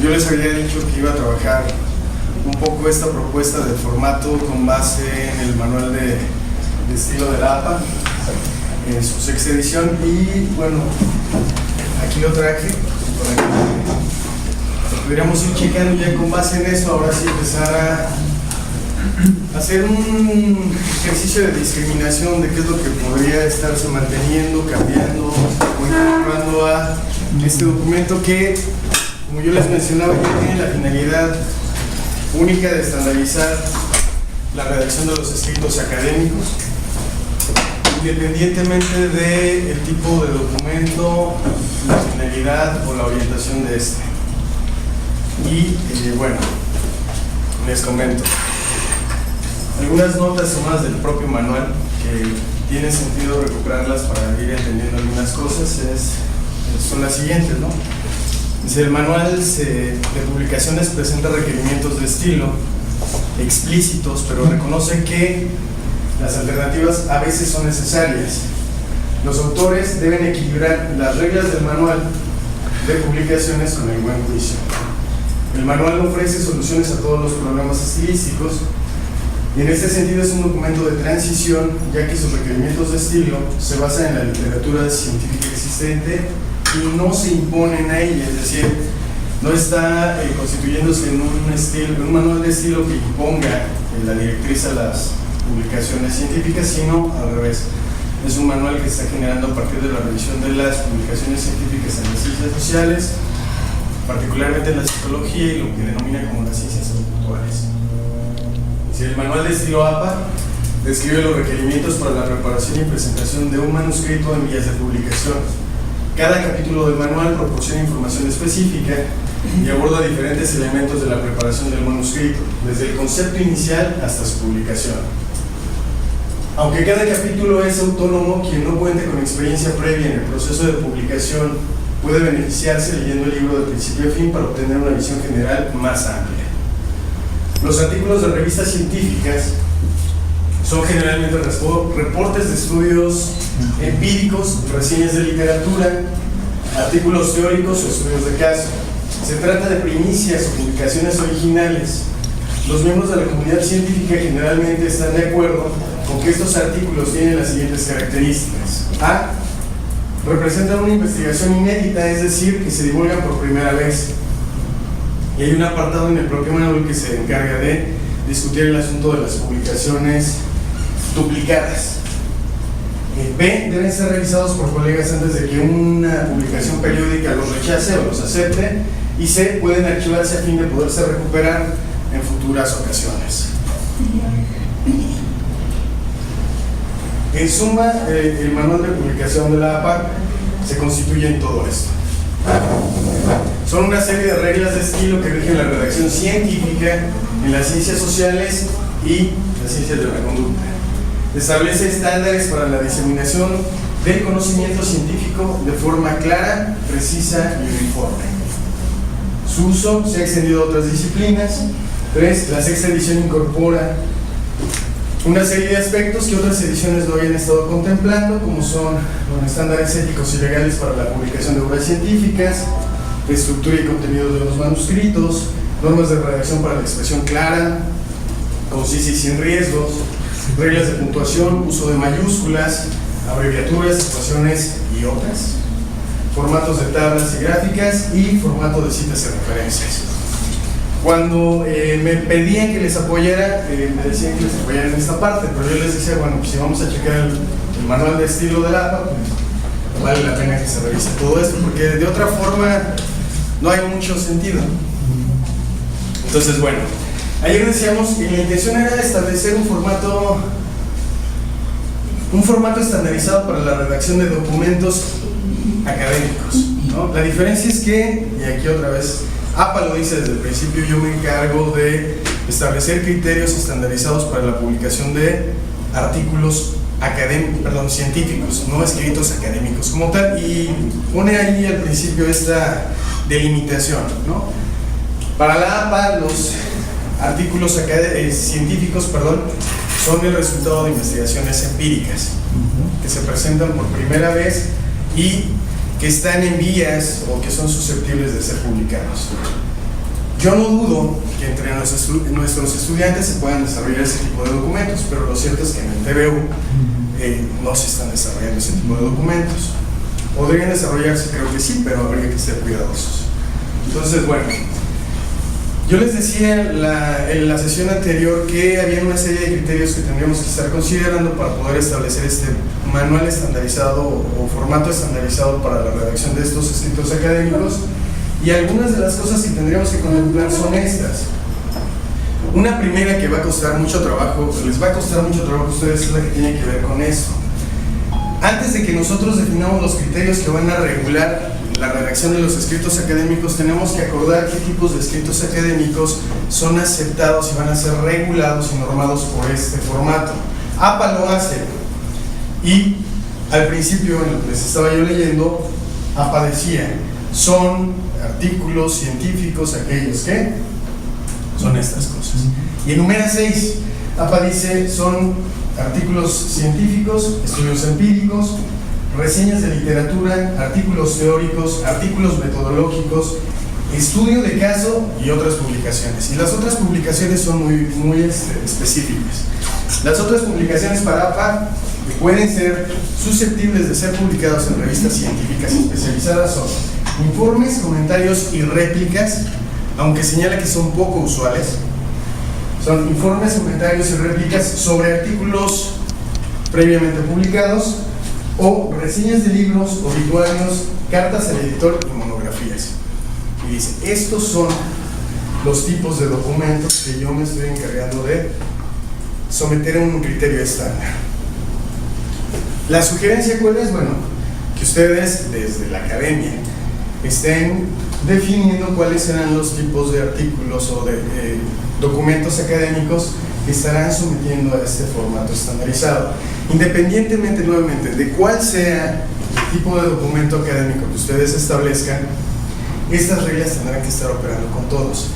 yo les había dicho que iba a trabajar un poco esta propuesta del formato con base en el manual de estilo de la APA, en su sexta edición, y bueno, aquí lo traje para que pudiéramos ir checando ya con base en eso. Ahora sí empezar a hacer un ejercicio de discriminación de qué es lo que podría estarse manteniendo, cambiando o incorporando a este documento que, como yo les mencionaba, ya tiene la finalidad única de estandarizar la redacción de los escritos académicos, independientemente del tipo de documento, la finalidad o la orientación de este. Y bueno, les comento algunas notas tomadas del propio manual que tiene sentido recuperarlas para ir entendiendo algunas cosas. Son las siguientes, ¿no? El manual de publicaciones presenta requerimientos de estilo explícitos, pero reconoce que las alternativas a veces son necesarias. Los autores deben equilibrar las reglas del manual de publicaciones con el buen juicio. El manual ofrece soluciones a todos los problemas estilísticos y en este sentido es un documento de transición, ya que sus requerimientos de estilo se basan en la literatura científica existente y no se imponen a ella, es decir, no está constituyéndose en un manual de estilo que imponga la directriz a las publicaciones científicas, sino al revés. Es un manual que se está generando a partir de la revisión de las publicaciones científicas en las ciencias sociales, particularmente en la psicología y lo que denomina como las ciencias conductuales. El manual de estilo APA describe los requerimientos para la preparación y presentación de un manuscrito en vías de publicación. Cada capítulo del manual proporciona información específica y aborda diferentes elementos de la preparación del manuscrito, desde el concepto inicial hasta su publicación. Aunque cada capítulo es autónomo, quien no cuente con experiencia previa en el proceso de publicación puede beneficiarse leyendo el libro de principio a fin para obtener una visión general más amplia. Los artículos de revistas científicas son generalmente reportes de estudios empíricos, reseñas de literatura, artículos teóricos o estudios de caso. Se trata de primicias o publicaciones originales. Los miembros de la comunidad científica generalmente están de acuerdo con que estos artículos tienen las siguientes características. A. Representan una investigación inédita, es decir, que se divulgan por primera vez. Y hay un apartado en el propio manual que se encarga de discutir el asunto de las publicaciones duplicadas. B. Deben ser revisados por colegas antes de que una publicación periódica los rechace o los acepte. Y C. Pueden archivarse a fin de poderse recuperar en futuras ocasiones. En suma, el manual de publicación de la APA se constituye en todo esto. Son una serie de reglas de estilo que rigen la redacción científica en las ciencias sociales y las ciencias de la conducta. Establece estándares para la diseminación del conocimiento científico de forma clara, precisa y uniforme. Su uso se ha extendido a otras disciplinas. 3. La sexta edición incorpora una serie de aspectos que otras ediciones no habían estado contemplando, como son estándares éticos y legales para la publicación de obras científicas, estructura y contenido de los manuscritos, normas de redacción para la expresión clara, concisa y sin riesgos, reglas de puntuación, uso de mayúsculas, abreviaturas, situaciones y otras, formatos de tablas y gráficas y formato de citas y referencias. Cuando me pedían que les apoyara, me decían que les apoyara en esta parte, pero yo les decía, bueno, pues si vamos a checar el manual de estilo del APA, pues vale la pena que se revise todo esto, porque de otra forma no hay mucho sentido. Entonces, bueno, ayer decíamos que la intención era establecer un formato estandarizado para la redacción de documentos académicos, ¿no? La diferencia es que, y aquí otra vez, APA lo dice desde el principio, yo me encargo de establecer criterios estandarizados para la publicación de artículos científicos, no escritos académicos como tal, y pone ahí al principio esta delimitación, ¿no? Para la APA, los artículos científicos, son el resultado de investigaciones empíricas que se presentan por primera vez y que están en vías o que son susceptibles de ser publicados. Yo no dudo que entre nuestros estudiantes se puedan desarrollar ese tipo de documentos, pero lo cierto es que en el TVU no se están desarrollando ese tipo de documentos. Podrían desarrollarse, creo que sí, pero habría que ser cuidadosos. Entonces, bueno, yo les decía en la sesión anterior que había una serie de criterios que tendríamos que estar considerando para poder establecer este manual estandarizado o formato estandarizado para la redacción de estos escritos académicos, y algunas de las cosas que tendríamos que contemplar son estas. Una primera que va a costar mucho trabajo, les va a costar mucho trabajo a ustedes, es la que tiene que ver con esto. Antes de que nosotros definamos los criterios que van a regular la redacción de los escritos académicos, tenemos que acordar qué tipos de escritos académicos son aceptados y van a ser regulados y normados por este formato. APA lo hace, y al principio, en lo que les estaba yo leyendo, APA decía, son artículos científicos aquellos que son estas cosas. Y enumera 6. APA dice, son artículos científicos, estudios empíricos, reseñas de literatura, artículos teóricos, artículos metodológicos, estudio de caso y otras publicaciones. Y las otras publicaciones son muy específicas. Las otras publicaciones para APA que pueden ser susceptibles de ser publicados en revistas científicas especializadas son informes, comentarios y réplicas, aunque señala que son poco usuales. Son informes, comentarios y réplicas sobre artículos previamente publicados, o reseñas de libros, obituarios, cartas al editor y monografías. Y dice, estos son los tipos de documentos que yo me estoy encargando de someter a un criterio estándar. La sugerencia, ¿cuál es? Bueno, que ustedes desde la academia estén definiendo cuáles serán los tipos de artículos o de documentos académicos que estarán sometiendo a este formato estandarizado. Independientemente, nuevamente, de cuál sea el tipo de documento académico que ustedes establezcan, estas reglas tendrán que estar operando con todos.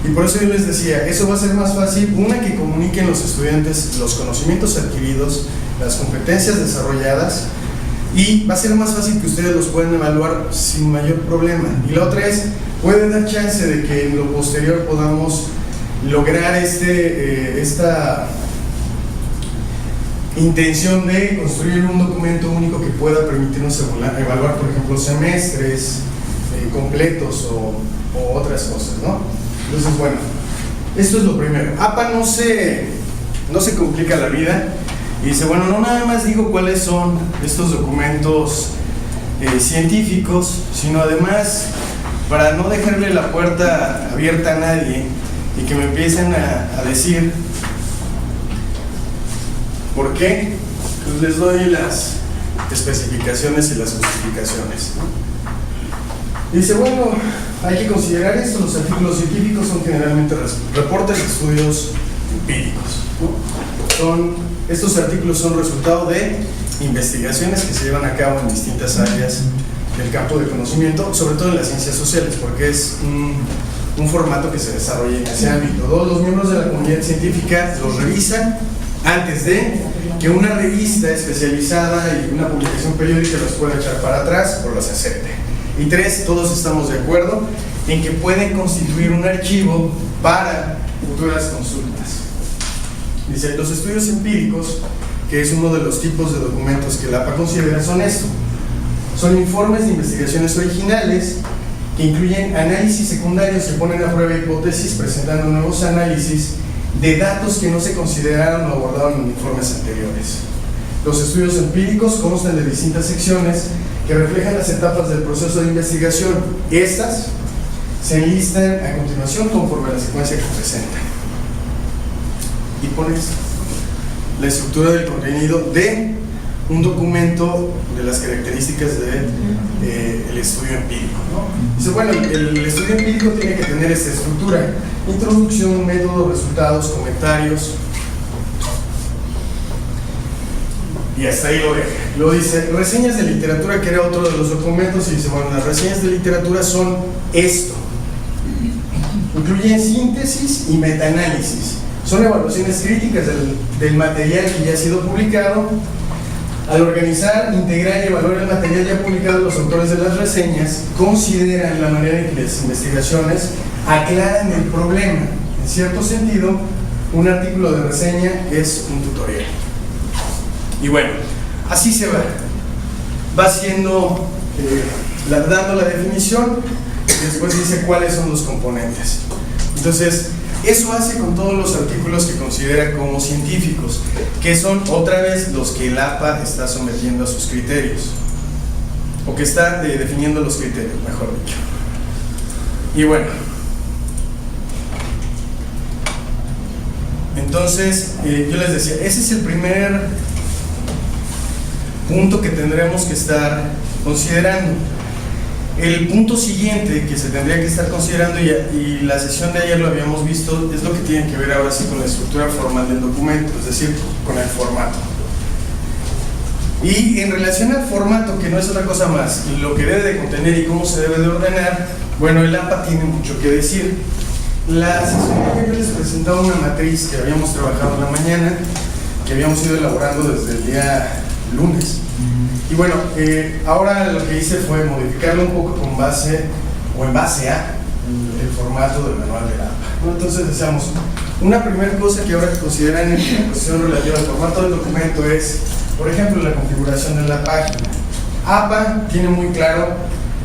Y por eso yo les decía, eso va a ser más fácil, una, que comuniquen los estudiantes los conocimientos adquiridos, las competencias desarrolladas, y va a ser más fácil que ustedes los puedan evaluar sin mayor problema. Y la otra es, puede dar chance de que en lo posterior podamos lograr esta intención de construir un documento único que pueda permitirnos evaluar, por ejemplo, semestres completos o otras cosas, ¿no? Entonces, bueno, esto es lo primero. APA no se complica la vida y dice, bueno, no nada más digo cuáles son estos documentos científicos, sino además, para no dejarle la puerta abierta a nadie y que me empiecen a decir por qué, pues les doy las especificaciones y las justificaciones. Dice, bueno, hay que considerar esto, los artículos científicos son generalmente reportes de estudios empíricos, ¿no? Estos artículos son resultado de investigaciones que se llevan a cabo en distintas áreas del campo de conocimiento, sobre todo en las ciencias sociales, porque es un formato que se desarrolla en ese ámbito. Todos los miembros de la comunidad científica los revisan antes de que una revista especializada y una publicación periódica los pueda echar para atrás o los acepte. Y 3, todos estamos de acuerdo en que pueden constituir un archivo para futuras consultas. Dice, los estudios empíricos, que es uno de los tipos de documentos que la APA considera, son esto. Son informes de investigaciones originales que incluyen análisis secundarios que ponen a prueba hipótesis presentando nuevos análisis de datos que no se consideraron o abordaron en informes anteriores. Los estudios empíricos constan de distintas secciones que reflejan las etapas del proceso de investigación. Estas se enlistan a continuación conforme a la secuencia que presentan. Y pones la estructura del contenido de un documento de las características del estudio empírico, ¿no? Dice, bueno, el estudio empírico tiene que tener esta estructura: introducción, método, resultados, comentarios, y hasta ahí lo deja. Luego dice, reseñas de literatura, que era otro de los documentos, y dice, bueno, las reseñas de literatura son esto. Incluyen síntesis y metaanálisis. Son evaluaciones críticas del material que ya ha sido publicado, Al organizar, integrar y evaluar el material ya publicado, los autores de las reseñas consideran la manera en que las investigaciones aclaran el problema. En cierto sentido, un artículo de reseña es un tutorial. Y bueno, así se va haciendo, dando la definición, y después dice cuáles son los componentes. Entonces, eso hace con todos los artículos que considera como científicos, que son otra vez los que el APA está sometiendo a sus criterios, o que está definiendo los criterios, mejor dicho. Y bueno, entonces yo les decía, ese es el primer punto que tendremos que estar considerando. El punto siguiente que se tendría que estar considerando, y la sesión de ayer lo habíamos visto, es lo que tiene que ver ahora sí con la estructura formal del documento, es decir, con el formato. Y en relación al formato, que no es otra cosa más, lo que debe de contener y cómo se debe de ordenar, bueno, el APA tiene mucho que decir. La sesión de ayer les presentaba una matriz que habíamos trabajado en la mañana, que habíamos ido elaborando desde el día lunes. Y bueno, ahora lo que hice fue modificarlo un poco con base, o en base a, el formato del manual del APA. Entonces decíamos, una primera cosa que ahora consideran en la cuestión relativa al formato del documento es, por ejemplo, la configuración de la página. APA tiene muy claro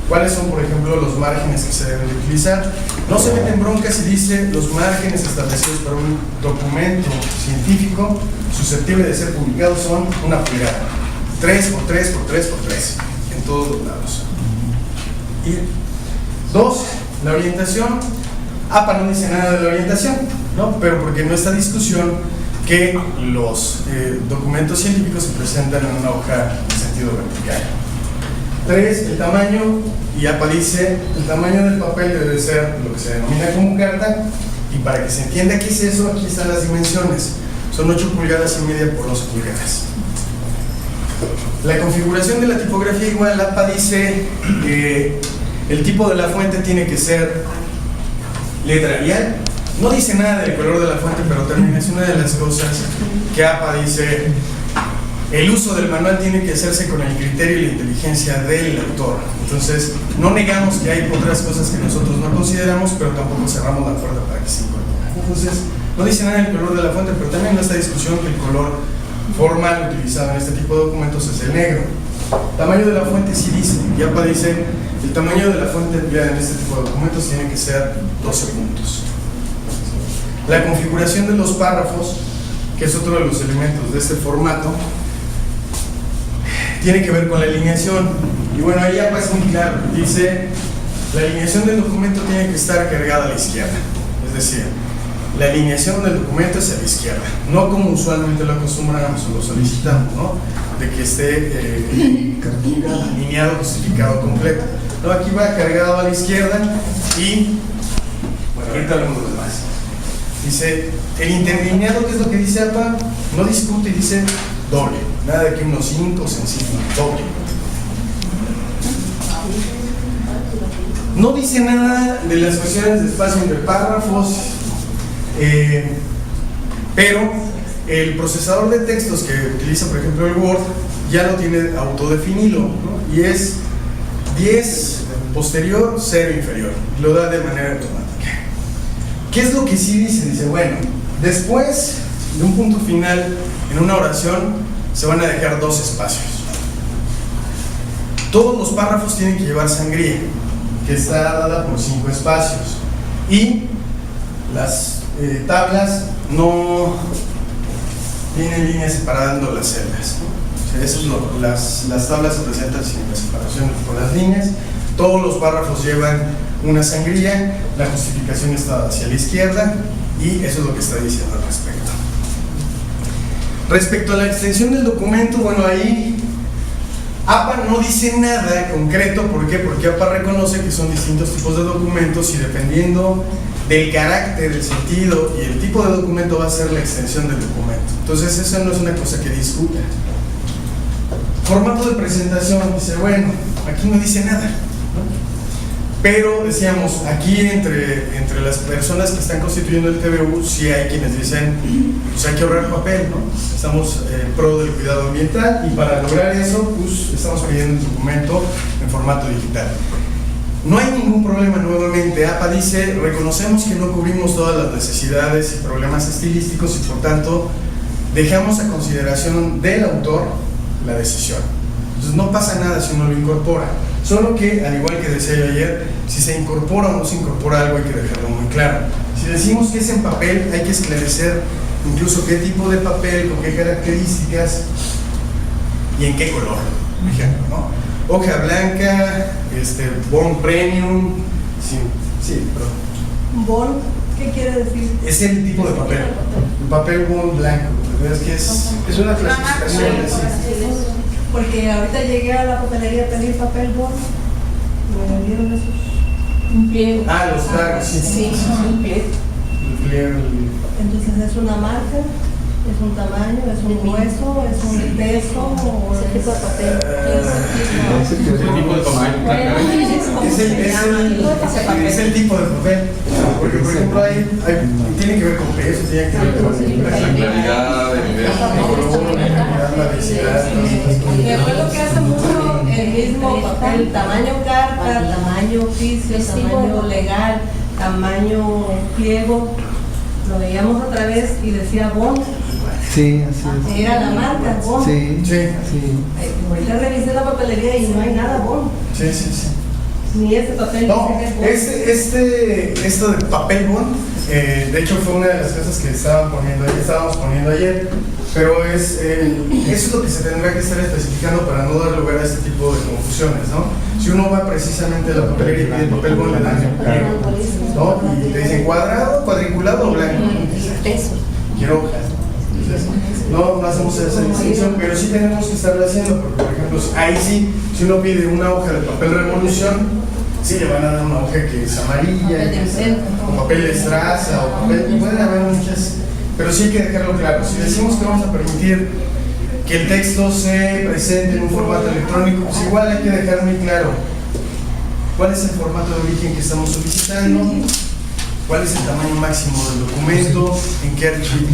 cuáles son, por ejemplo, los márgenes que se deben de utilizar. No se meten broncas y dice los márgenes establecidos para un documento científico susceptible de ser publicado son 1 pulgada. 3 por 3 por 3 por 3 en todos los lados. Y 2, la orientación. APA no dice nada de la orientación, ¿no? Pero porque no está discusión que los documentos científicos se presentan en una hoja en sentido vertical. 3, el tamaño, y APA dice el tamaño del papel debe ser lo que se denomina como carta, y para que se entienda qué es eso, aquí están las dimensiones. Son 8 pulgadas y media por 12 pulgadas. La configuración de la tipografía igual, APA dice que el tipo de la fuente tiene que ser letra Arial. No dice nada del color de la fuente, pero también es una de las cosas que APA dice. El uso del manual tiene que hacerse con el criterio y la inteligencia del autor. Entonces, no negamos que hay otras cosas que nosotros no consideramos, pero tampoco cerramos la puerta para que se incorporen. Entonces, no dice nada del color de la fuente, pero también en esta discusión que el color formal utilizado en este tipo de documentos es el negro. Tamaño de la fuente sí dice, y APA dice, el tamaño de la fuente empleada en este tipo de documentos tiene que ser 12 puntos. La configuración de los párrafos, que es otro de los elementos de este formato, tiene que ver con la alineación. Y bueno, ahí APA es muy claro, dice, la alineación del documento tiene que estar cargada a la izquierda. Es decir, la alineación del documento es a la izquierda, no como usualmente lo acostumbramos o lo solicitamos, ¿no? De que esté alineado, justificado completo. No, aquí va cargado a la izquierda y, bueno, ahorita hablamos de lo demás. Dice, el interlineado, ¿qué es lo que dice APA? No discute y dice doble, nada de que unos 5 sencillo, doble. No dice nada de las cuestiones de espacio entre párrafos, pero el procesador de textos que utiliza, por ejemplo, el Word, ya lo tiene autodefinido, ¿no? Y es 10 posterior, 0 inferior, lo da de manera automática. ¿Qué es lo que sí dice? Dice, bueno, después de un punto final en una oración se van a dejar 2 espacios. Todos los párrafos tienen que llevar sangría, que está dada por 5 espacios, y las tablas no tienen líneas separando las celdas, ¿no? O sea, eso es las tablas se presentan sin la separación por las líneas. Todos los párrafos llevan una sangría, la justificación está hacia la izquierda, y eso es lo que está diciendo al respecto. Respecto a la extensión del documento, bueno, ahí APA no dice nada concreto. ¿Por qué? Porque APA reconoce que son distintos tipos de documentos y dependiendo del carácter, del sentido y el tipo de documento va a ser la extensión del documento. Entonces eso no es una cosa que discuta. Formato de presentación, dice, bueno, aquí no dice nada, ¿no? Pero decíamos, aquí entre las personas que están constituyendo el TBU, sí hay quienes dicen, pues hay que ahorrar papel, ¿no? Estamos en pro del cuidado ambiental y para lograr eso, pues estamos pidiendo el documento en formato digital. No hay ningún problema nuevamente. APA dice, reconocemos que no cubrimos todas las necesidades y problemas estilísticos y por tanto dejamos a consideración del autor la decisión. Entonces no pasa nada si uno lo incorpora. Solo que, al igual que decía yo ayer, si se incorpora o no se incorpora algo hay que dejarlo muy claro. Si decimos que es en papel, hay que esclarecer incluso qué tipo de papel, con qué características y en qué color, por ejemplo, ¿no? Hoja blanca, bond premium, sí, perdón. ¿Bond? ¿Qué quiere decir? Es el tipo de papel. El papel bond blanco, ¿verdad? Es que es una clasificación así. Porque ahorita llegué a la papelería a pedir papel bond, me dieron esos. Un pliego. Ah, los tragos, sí. Sí, un pliego. El pliego. Entonces es una marca, es un tamaño, es un hueso, es un peso o ese tipo de papel. Es el tipo de papel. Porque, por ejemplo, tiene que ver con pesos, tiene que ver con la claridad, la densidad. Me acuerdo que hace mucho el mismo papel, tamaño carta, tamaño oficio, tamaño legal, tamaño pliego, lo veíamos otra vez y decía bond. Sí, así es. Era la marca, bond. Sí, Sí. Ahorita revisé la papelería y no hay nada bond. Sí. Ni ese papel. No, dice que es bond. esto de papel bond, de hecho fue una de las cosas que estábamos poniendo ayer, pero eso es lo que se tendrá que estar especificando para no dar lugar a este tipo de confusiones, ¿no? Si uno va precisamente a la papelería y pide el papel bond, le dan ¿no? Y te dicen cuadrado, cuadriculado o blanco. Quiero hojas. Entonces, no hacemos esa distinción, pero sí tenemos que estarlo haciendo, porque por ejemplo, ahí sí, si uno pide una hoja de papel revolución, sí le van a dar una hoja que es amarilla, o papel de estraza, o papel, pueden haber muchas, pero sí hay que dejarlo claro. Si decimos que vamos a permitir que el texto se presente en un formato electrónico, pues igual hay que dejar muy claro cuál es el formato de origen que estamos solicitando, cuál es el tamaño máximo del documento, en qué archivo.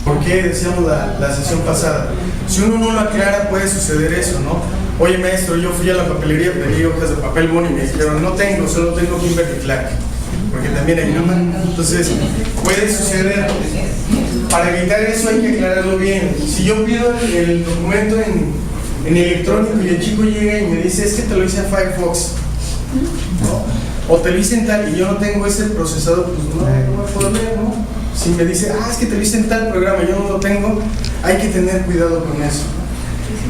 ¿Por qué decíamos la sesión pasada? Si uno no lo aclara puede suceder eso, ¿no? Oye maestro, yo fui a la papelería, pedí hojas de papel bond y me dijeron no tengo, solo tengo Kimberly Clark, porque también hay una. Entonces puede suceder. Para evitar eso hay que aclararlo bien. Si yo pido el documento en electrónico y el chico llega y me dice es que te lo hice en Firefox, ¿no? O te lo hice en tal y yo no tengo ese procesador, pues no lo puedo leer, ¿no? Si me dice, es que te lo hice en tal programa y yo no lo tengo, hay que tener cuidado con eso.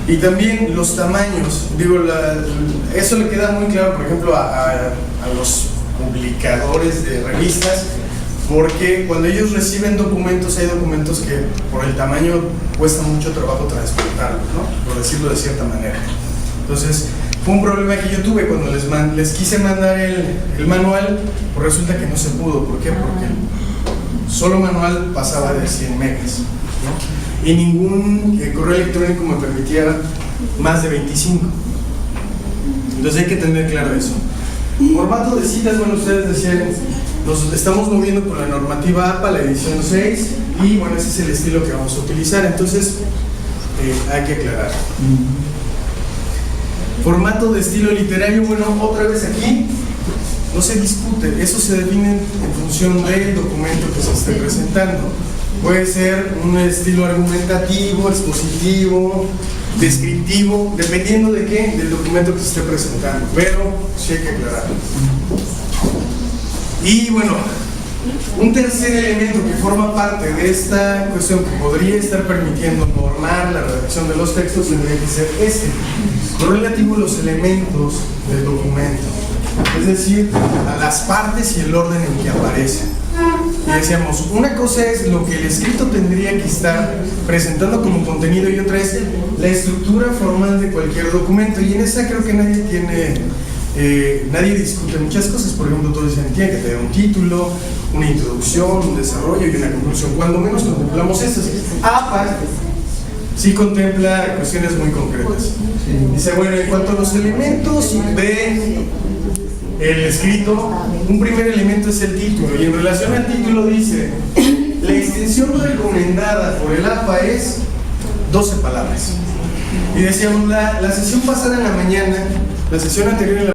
Y también los tamaños, eso le queda muy claro, por ejemplo, a los publicadores de revistas, porque cuando ellos reciben documentos, hay documentos que por el tamaño cuesta mucho trabajo transportarlos, ¿no? Por decirlo de cierta manera. Entonces, fue un problema que yo tuve cuando les quise mandar el manual, pues resulta que no se pudo. ¿Por qué? Porque el solo manual pasaba de 100 megas, ¿no? Y ningún correo electrónico me permitía más de 25. Entonces hay que tener claro eso. Formato de citas, bueno, ustedes decían, nos estamos moviendo por la normativa APA, la edición 6, y bueno, ese es el estilo que vamos a utilizar. Entonces, hay que aclarar. Formato de estilo literario, bueno, otra vez aquí no se discute, eso se define en función del documento que se esté presentando. Puede ser un estilo argumentativo, expositivo, descriptivo, dependiendo de qué, del documento que se esté presentando, pero sí hay que aclararlo. Y bueno, un tercer elemento que forma parte de esta cuestión que podría estar permitiendo normar la redacción de los textos tendría que ser lo relativo a los elementos del documento, es decir, a las partes y el orden en que aparecen. Y decíamos, una cosa es lo que el escrito tendría que estar presentando como contenido y otra es la estructura formal de cualquier documento, y en esa creo que nadie discute muchas cosas. Por ejemplo, todos dicen tiene que tener un título, una introducción, un desarrollo y una conclusión. Cuando menos contemplamos estas. APA sí contempla cuestiones muy concretas. Dice, bueno, en cuanto a los elementos de el escrito, un primer elemento es el título, y en relación al título dice, la extensión recomendada por el APA es 12 palabras. Y decíamos, la sesión pasada en la mañana, la sesión anterior en la